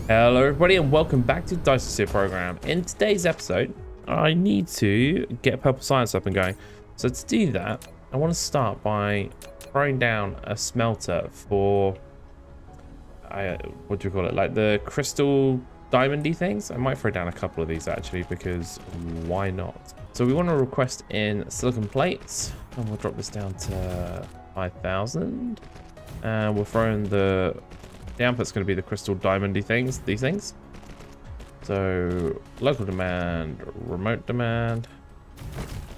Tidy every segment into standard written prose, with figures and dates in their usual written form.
Hello everybody and welcome back to Dyson program. In today's episode, I need to get purple science up and going. So to do that, I want to start by throwing down a smelter for, what do you call it? Like the crystal diamondy things. I might throw down a couple of these actually because why not? So we want to request in silicon plates and we'll drop this down to 5,000. And we're throwing the output's going to be the crystal diamondy things, these things. So local demand, remote demand,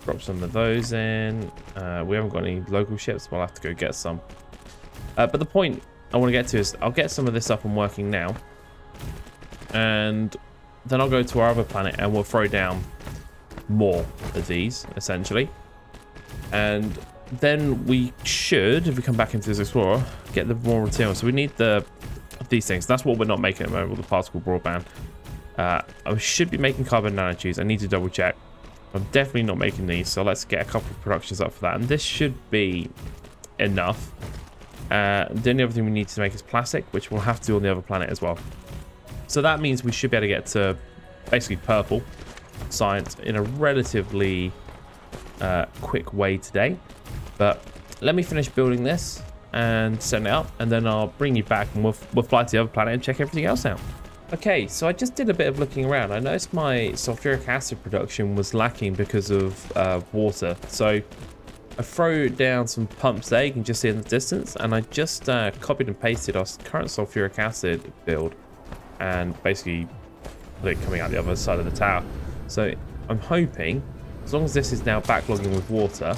drop some of those in. We haven't got any local ships, we'll have to go get some. But the point I want to get to is I'll get some of this up and working now, and then I'll go to our other planet and we'll throw down more of these essentially, and then we should, if we come back into this explorer, get the raw material. So we need these things. That's what we're not making at the moment with the particle broadband. I should be making carbon nanotubes. I need to double check. I'm definitely not making these, so let's get a couple of productions up for that, and this should be enough. The only other thing we need to make is plastic, which we'll have to do on the other planet as well. So that means we should be able to get to basically purple science in a relatively quick way today. But let me finish building this and setting it up, and then I'll bring you back and we'll fly to the other planet and check everything else out. Okay, so I just did a bit of looking around. I noticed my sulfuric acid production was lacking because of water. So I threw down some pumps there, you can just see in the distance, and I just copied and pasted our current sulfuric acid build and basically put it coming out the other side of the tower. So I'm hoping, as long as this is now backlogging with water,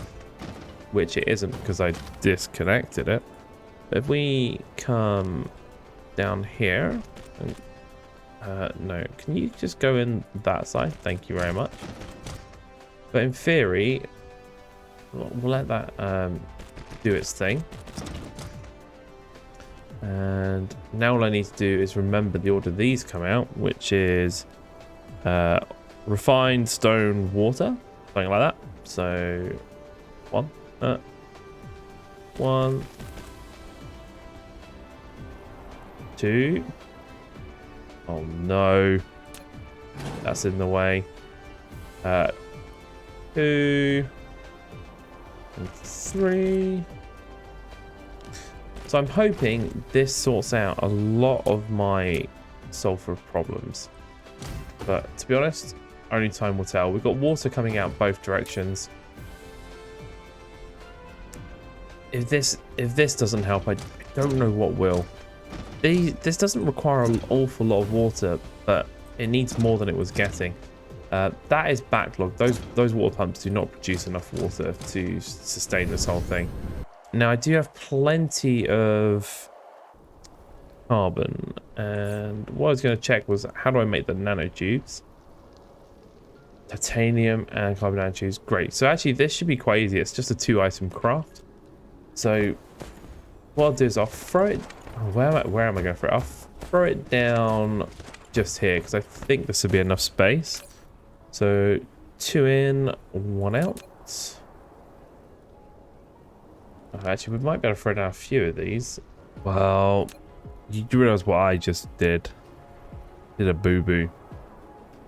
which it isn't because I disconnected it. But if we come down here, and, no, can you just go in that side? Thank you very much. But in theory, we'll let that do its thing. And now all I need to do is remember the order these come out, which is refined stone water, something like that. So one, 2. Oh no, that's in the way. 2 and 3. So I'm hoping this sorts out a lot of my sulfur problems, but to be honest, only time will tell. We've got water coming out both directions. If this doesn't help, I don't know what will. This doesn't require an awful lot of water, but it needs more than it was getting. That is backlogged. Those water pumps do not produce enough water to sustain this whole thing. Now I do have plenty of carbon, and what I was going to check was how do I make the nanotubes? Titanium and carbon nanotubes. Great. So actually this should be quite easy. It's just a 2-item craft. So what I'll do is I'll throw it. Oh, where am I going to throw it? I'll throw it down just here because I think this would be enough space. So 2 in, 1 out. Oh, actually, we might be able to throw down a few of these. Well, you do realize what I just did? Did a boo-boo.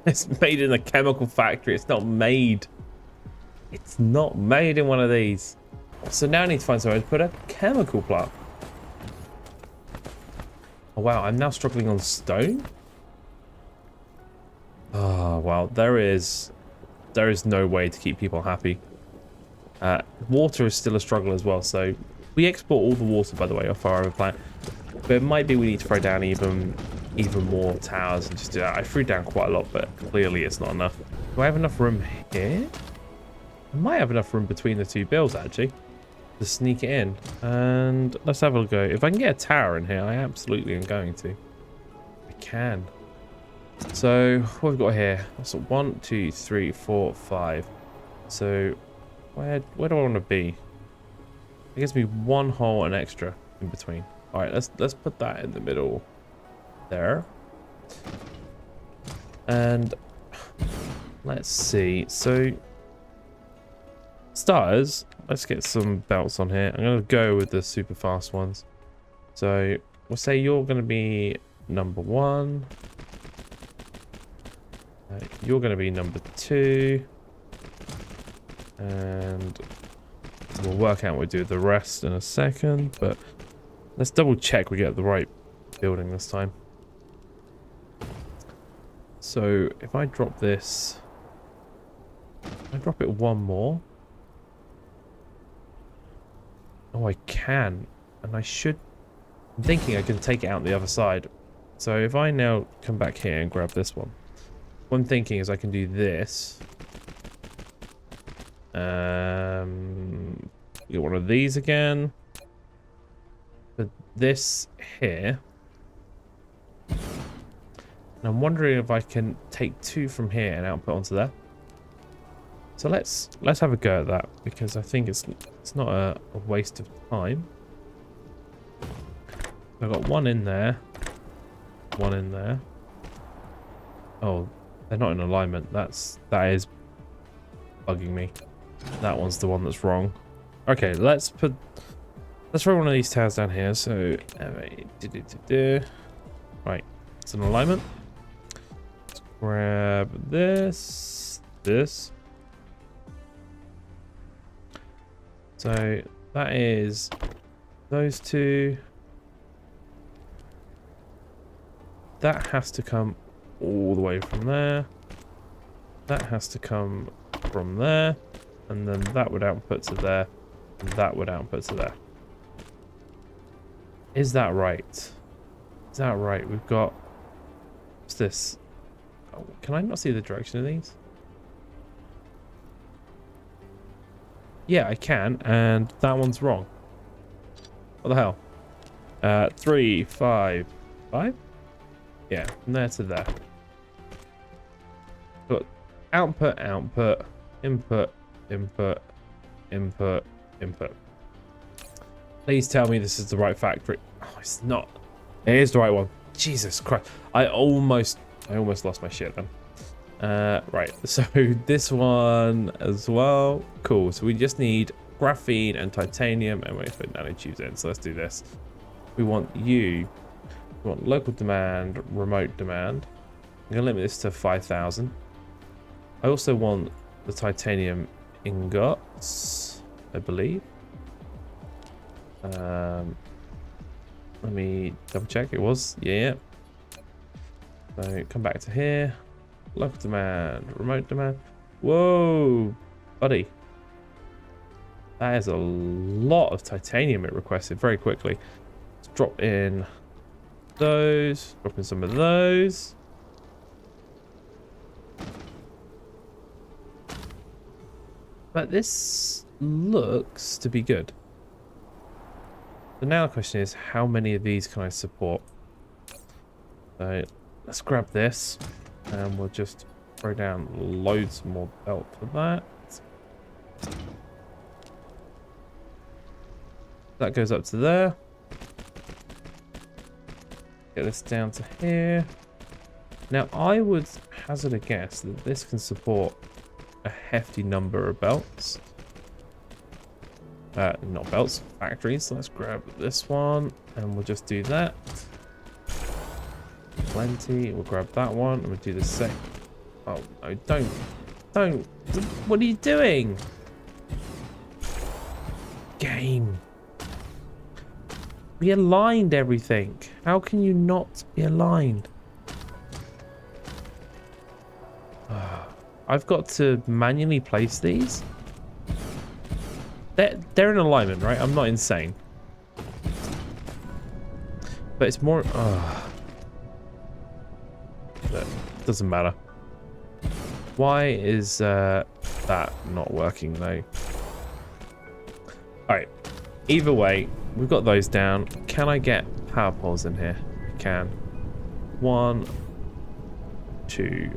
It's made in a chemical factory. It's not made. It's not made in one of these. So now I need to find somewhere to put a chemical plant. Oh wow, I'm now struggling on stone. Oh wow, there is no way to keep people happy. Water is still a struggle as well, so we export all the water, by the way, off our other planet. But it might be we need to throw down even more towers and just do that. I threw down quite a lot, but clearly it's not enough. Do I have enough room here? I might have enough room between the two builds actually to sneak it in, and let's have a go. If I can get a tower in here, I absolutely am going to. I can. So what we've got here, so 1 2 3 4 5. So where do I want to be? It gives me 1 hole and extra in between. All right, let's put that in the middle there. And let's see. So starters, let's get some belts on here. I'm going to go with the super fast ones. So we'll say you're going to be number 1. You're going to be number 2. And we'll work out what we do with the rest in a second. But let's double check we get the right building this time. So if I drop this, I drop it 1 more. Oh, I can. And I should... I'm thinking I can take it out the other side. So if I now come back here and grab this one. What I'm thinking is I can do this. Get one of these again. But this here. And I'm wondering if I can take 2 from here and output onto there. So let's have a go at that, because I think it's not a waste of time. I've got 1 in there, 1 in there. Oh, they're not in alignment. That is bugging me. That one's the one that's wrong. Okay, let's throw one of these towers down here. So right, it's an alignment. Let's grab this. So that is those 2. That has to come all the way from there. That has to come from there. And then that would output to there. And that would output to there. Is that right? Is that right? We've got... What's this? Oh, can I not see the direction of these? Yeah, I can, and that one's wrong. What the hell? 3, 5, 5? Yeah, from there to there. Got output, output, input, input, input, input. Please tell me this is the right factory. Oh, it's not. It is the right one. Jesus Christ. I almost lost my shit then. Right, so this one as well. Cool, so we just need graphene and titanium, and we put nanotubes in. So let's do this. We want local demand, remote demand. I'm gonna limit this to 5,000. I also want the titanium ingots, I believe. Let me double check. It was, yeah. So come back to here. Local demand, remote demand. Whoa, buddy. That is a lot of titanium it requested very quickly. Let's drop in those, drop in some of those. But this looks to be good. So now the question is, how many of these can I support? So let's grab this. And we'll just throw down loads more belt for that. That goes up to there. Get this down to here. Now I would hazard a guess that this can support a hefty number of belts. Not belts, factories. So let's grab this one and we'll just do that. Plenty. We'll grab that one and we'll do the same. Oh no, don't. What are you doing? Game. We aligned everything. How can you not be aligned? I've got to manually place these. They're in alignment, right? I'm not insane. But it's more... But it doesn't matter. Why is that not working though? Alright. Either way, we've got those down. Can I get power poles in here? I can. 1, 2,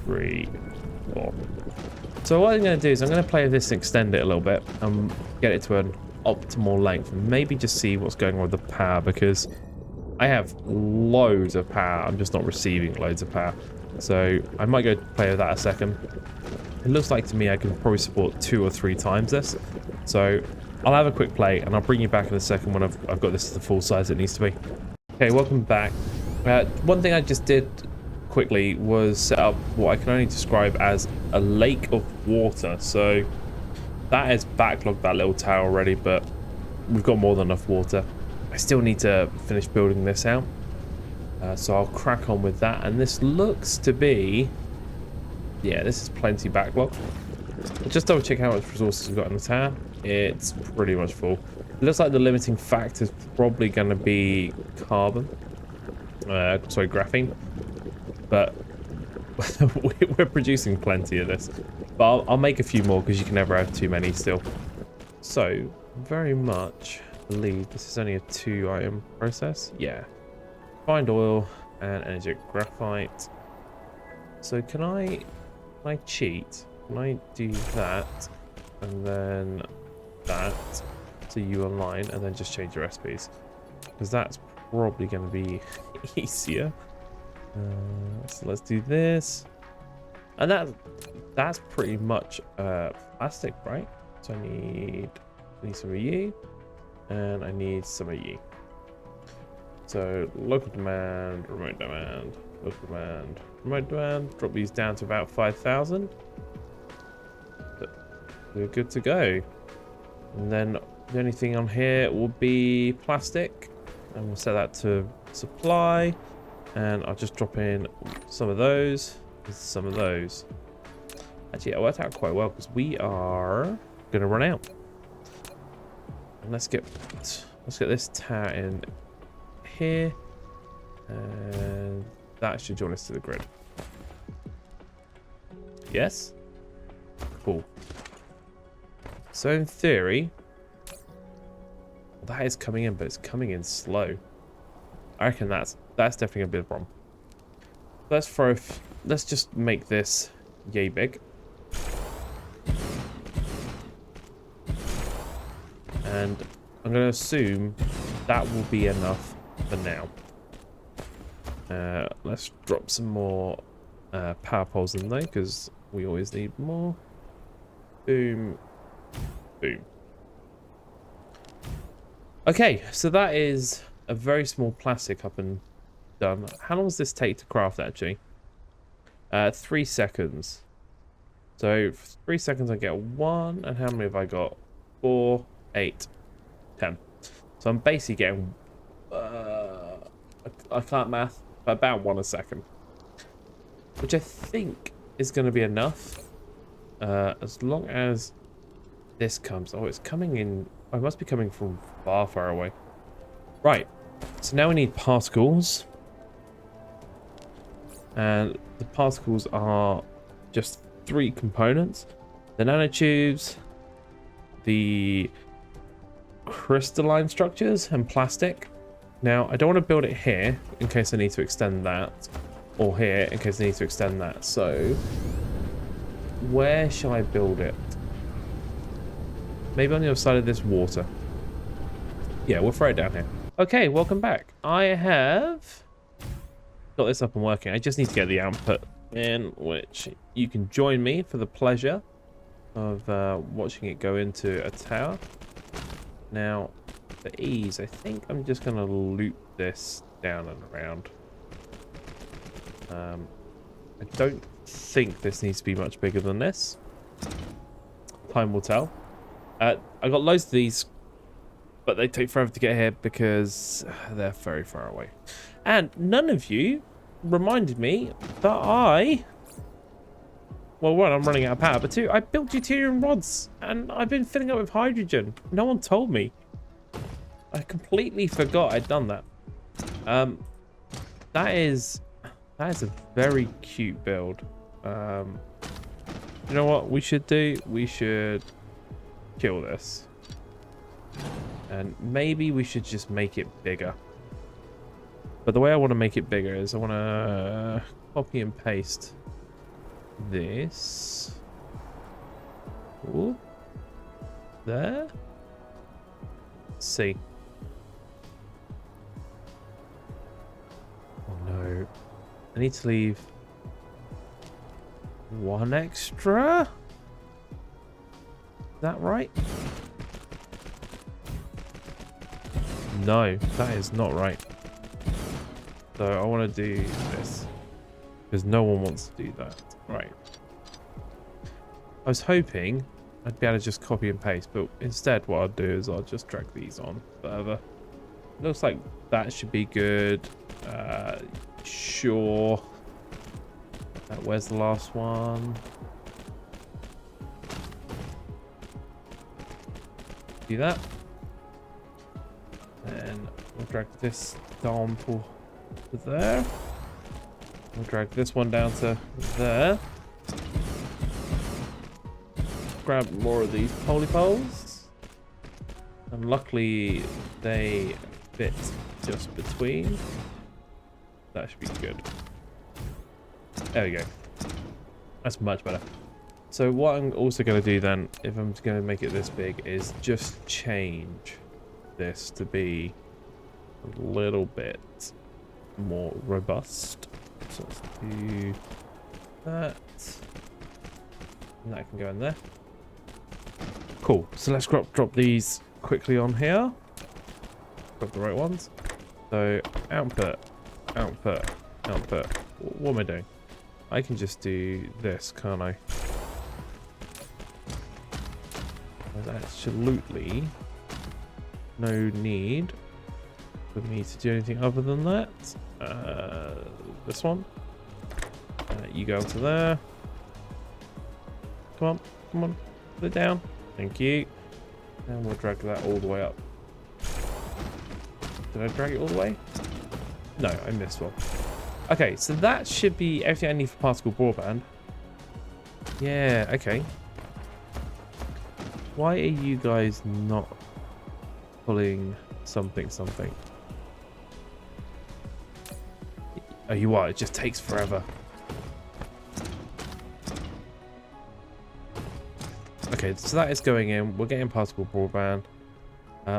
3, 4. So what I'm going to do is I'm going to play with this and extend it a little bit and get it to an optimal length and maybe just see what's going on with the power, because I have loads of power. I'm just not receiving loads of power. So I might go play with that a second. It looks like to me I can probably support 2 or 3 times this. So I'll have a quick play and I'll bring you back in a second when I've got this to the full size it needs to be. Okay, welcome back. One thing I just did quickly was set up what I can only describe as a lake of water. So that has backlogged that little tower already, but we've got more than enough water. I still need to finish building this out. So I'll crack on with that. And this looks to be... yeah, this is plenty backlogged. Just double check how much resources we've got in the tower. It's pretty much full. It looks like the limiting factor is probably going to be carbon. Sorry, graphene. But we're producing plenty of this. But I'll make a few more because you can never have too many still. So, very much believe this is only a 2-item process. Yeah. Refined oil and energetic graphite. So can I cheat? Can I do that and then that so you align and then just change your recipes? Because that's probably going to be easier. So let's do this. And that's pretty much plastic, right? So I need some of you and I need some of you. So local demand, remote demand, local demand, remote demand. Drop these down to about 5,000. We're good to go. And then the only thing on here will be plastic. And we'll set that to supply. And I'll just drop in some of those and some of those. Actually, it worked out quite well because we are going to run out. And let's get this tower in here. And that should join us to the grid. Yes? Cool. So in theory, that is coming in, but it's coming in slow. I reckon that's definitely a bit of a problem. Let's just make this yay big. And I'm going to assume that will be enough for now. Let's drop some more power poles in there because we always need more. Boom. Boom. Okay, so that is a very small plastic up and done. How long does this take to craft actually? 3 seconds. So for 3 seconds I get 1, and how many have I got? 4, 8, 10. So I'm basically getting I can't math, but about 1 a second, which I think is going to be enough as long as this comes. Oh, it's coming in. Oh, it must be coming from far away. Right. So now we need particles. And the particles are just 3 components. The nanotubes, the crystalline structures, and plastic. Now, I don't want to build it here in case I need to extend that. Or here in case I need to extend that. So, where shall I build it? Maybe on the other side of this water. Yeah, we'll throw it down here. Okay, welcome back. I have got this up and working. I just need to get the output in, which you can join me for the pleasure of watching it go into a tower. Now, for ease, I think I'm just going to loop this down and around. I don't think this needs to be much bigger than this. Time will tell. I got loads of these, but they take forever to get here because they're very far away. And none of you reminded me that well, one, I'm running out of power, but 2, I built deuterium rods, and I've been filling up with hydrogen. No one told me. I completely forgot I'd done that. That is a very cute build. You know what we should do? We should kill this. And maybe we should just make it bigger. But the way I want to make it bigger is I want to copy and paste this. Ooh. There. Let's see. Oh no. I need to leave 1 extra. Is that right? No, that is not right. So I want to do this because no one wants to do that. Right. I was hoping I'd be able to just copy and paste, but instead what I'll do is I'll just drag these on further. Looks like that should be good. Sure. Where's the last one? Do that. And we'll drag this down to there. We'll drag this one down to there. Grab more of these polypoles. And luckily they fit just between. That should be good. There we go. That's much better. So what I'm also going to do then, if I'm going to make it this big, is just change this to be a little bit more robust. So let's do that. And that can go in there. Cool. So let's drop these quickly on here. Got the right ones. So output, output, output. What am I doing? I can just do this, can't I? There's absolutely no need for me to do anything other than that. This one. You go to there. Come on, come on. Put it down. Thank you. And we'll drag that all the way up. Did I drag it all the way? No, I missed one. Okay, so that should be everything I need for particle broadband. Yeah, okay. Why are you guys not pulling something? Oh, you are. It just takes forever. Okay, so that is going in. We're getting particle broadband.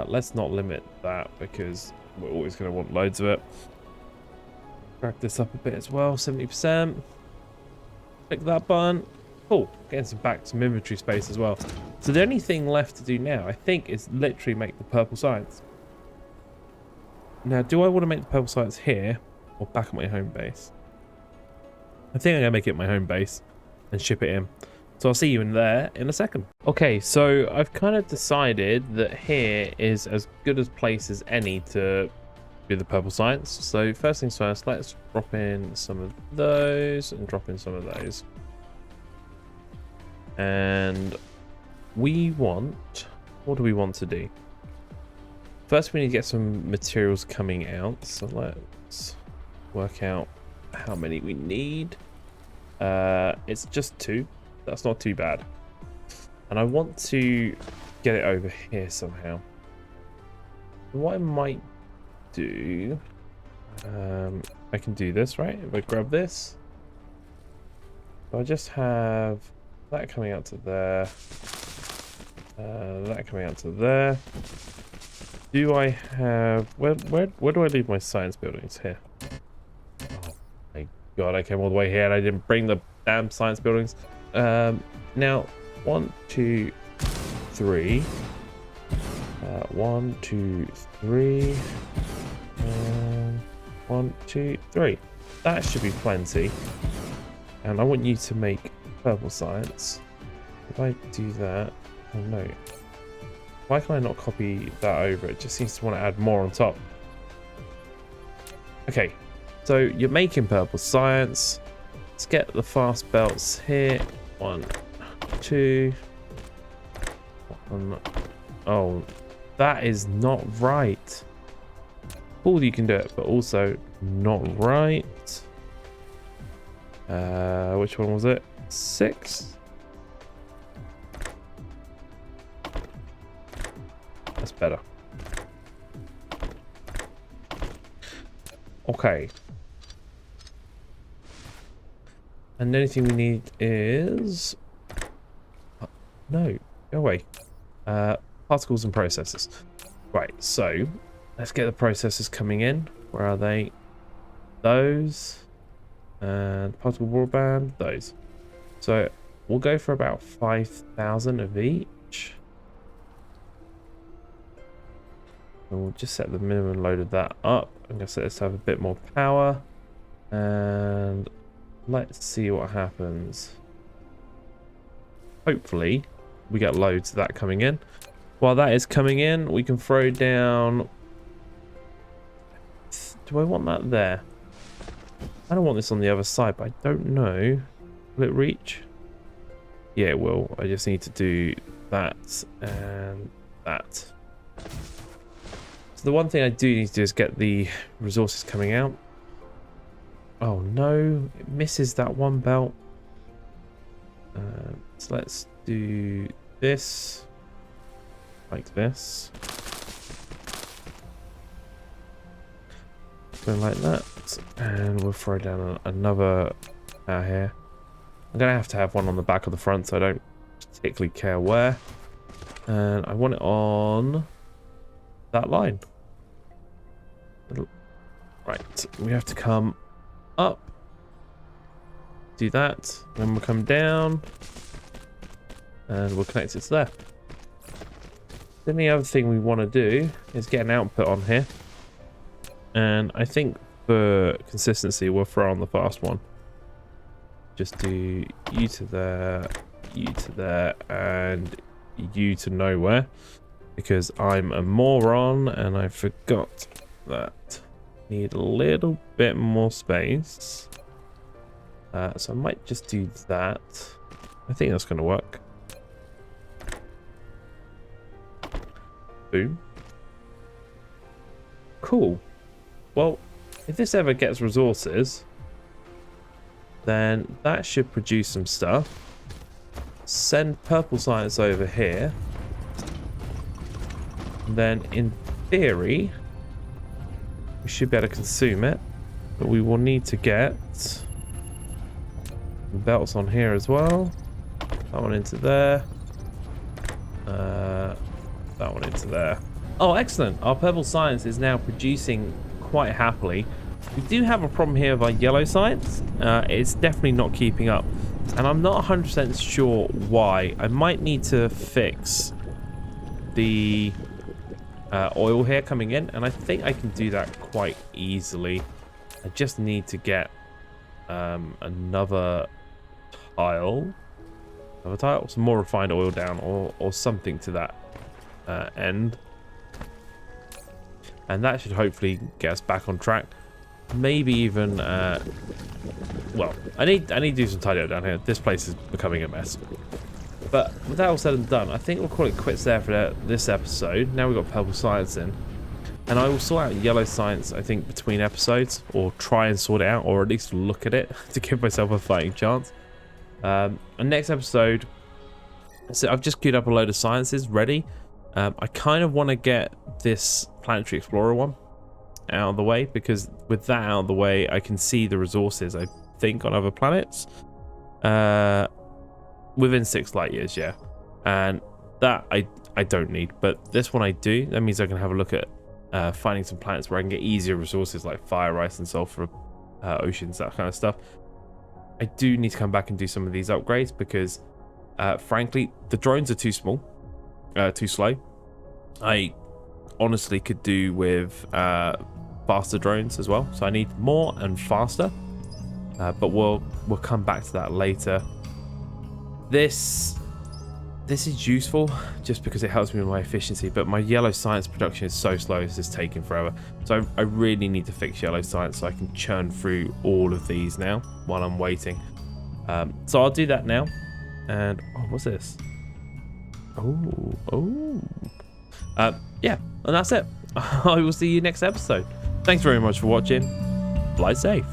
Let's not limit that because we're always going to want loads of it. Drag this up a bit as well, 70%. Click that button. Cool, getting some inventory space as well. So the only thing left to do now, I think, is literally make the purple science. Now, do I want to make the purple science here or back at my home base? I think I'm going to make it my home base and ship it in. So I'll see you in there in a second. Okay, so I've kind of decided that here is as good a place as any to do the purple science. So first things first, let's drop in some of those and drop in some of those. And we want, what do we want to do? First, we need to get some materials coming out. So let's work out how many we need. It's just 2. That's not too bad. And I want to get it over here somehow. What I might do, I can do this, right? If I grab this, so I just have that coming out to there, that coming out to there. Do I have, where do I leave my science buildings? Here. Oh my god, I came all the way here and I didn't bring the damn science buildings. Now 1 2 3, 1 2 3, 1 2 3. That should be plenty. And I want you to make purple science. If I do that, oh no, why can I not copy that over? It just seems to want to add more on top. Okay, so you're making purple science. Let's get the fast belts here. 1 2 1. Oh, that is not right. Cool, you can do it, but also not right. Which one was it? 6. That's better. Okay. And the only thing we need is... no, go away. Particles and processes. Right, so let's get the processes coming in. Where are they? Those. And particle broadband, those. So we'll go for about 5,000 of each. And we'll just set the minimum load of that up. I'm going to set this to have a bit more power. And let's see what happens. Hopefully, we get loads of that coming in. While that is coming in, we can throw down... Do I want that there? I don't want this on the other side, but I don't know. Will it reach? Yeah, it will. I just need to do that and that. So the one thing I do need to do is get the resources coming out. Oh no, it misses that one belt. So let's do this. Like this. Go like that. And we'll throw down another out here. I'm going to have one on the back of the front, so I don't particularly care where. And I want it on that line. Right, we have to come up. Do that. Then we'll come down. And we'll connect it to there. Then the other thing we want to do is get an output on here. And I think for consistency, we'll throw on the fast one. Just do you to there, and you to nowhere. Because I'm a moron and I forgot that. Need a little bit more space. So I might just do that. I think that's going to work. Boom. Cool. Well, if this ever gets resources, then that should produce some stuff. Send purple science over here. And then in theory, we should be able to consume it. But we will need to get belts on here as well. That one into there. That one into there. Oh, excellent. Our purple science is now producing quite happily. We do have a problem here with our yellow science. It's definitely not keeping up. And I'm not 100% sure why. I might need to fix the oil here coming in. And I think I can do that quite easily. I just need to get another tile. Some more refined oil down or something to that end. And that should hopefully get us back on track. Maybe even well, I need to do some tidy up down here. This place is becoming a mess. But with that all said and done, I think we'll call it quits there for this episode. Now we've got purple science in. And I will sort out yellow science, I think, between episodes, or try and sort it out, or at least look at it to give myself a fighting chance. And next episode, so I've just queued up a load of sciences ready. I kind of want to get this Planetary Explorer one out of the way, because with that out of the way, I can see the resources, I think, on other planets. Within 6 light years, yeah. And that I don't need, but this one I do. That means I can have a look at finding some planets where I can get easier resources like fire, ice, and sulfur, oceans, that kind of stuff. I do need to come back and do some of these upgrades because, frankly, the drones are too small, too slow. I honestly could do with faster drones as well, so I need more and faster. But we'll come back to that later. This is useful just because it helps me with my efficiency, but my yellow science production is so slow, this is taking forever. So I really need to fix yellow science so I can churn through all of these now while I'm waiting. So I'll do that now. And oh, what's this? Yeah, and that's it. I will see you next episode. Thanks very much for watching. Fly safe.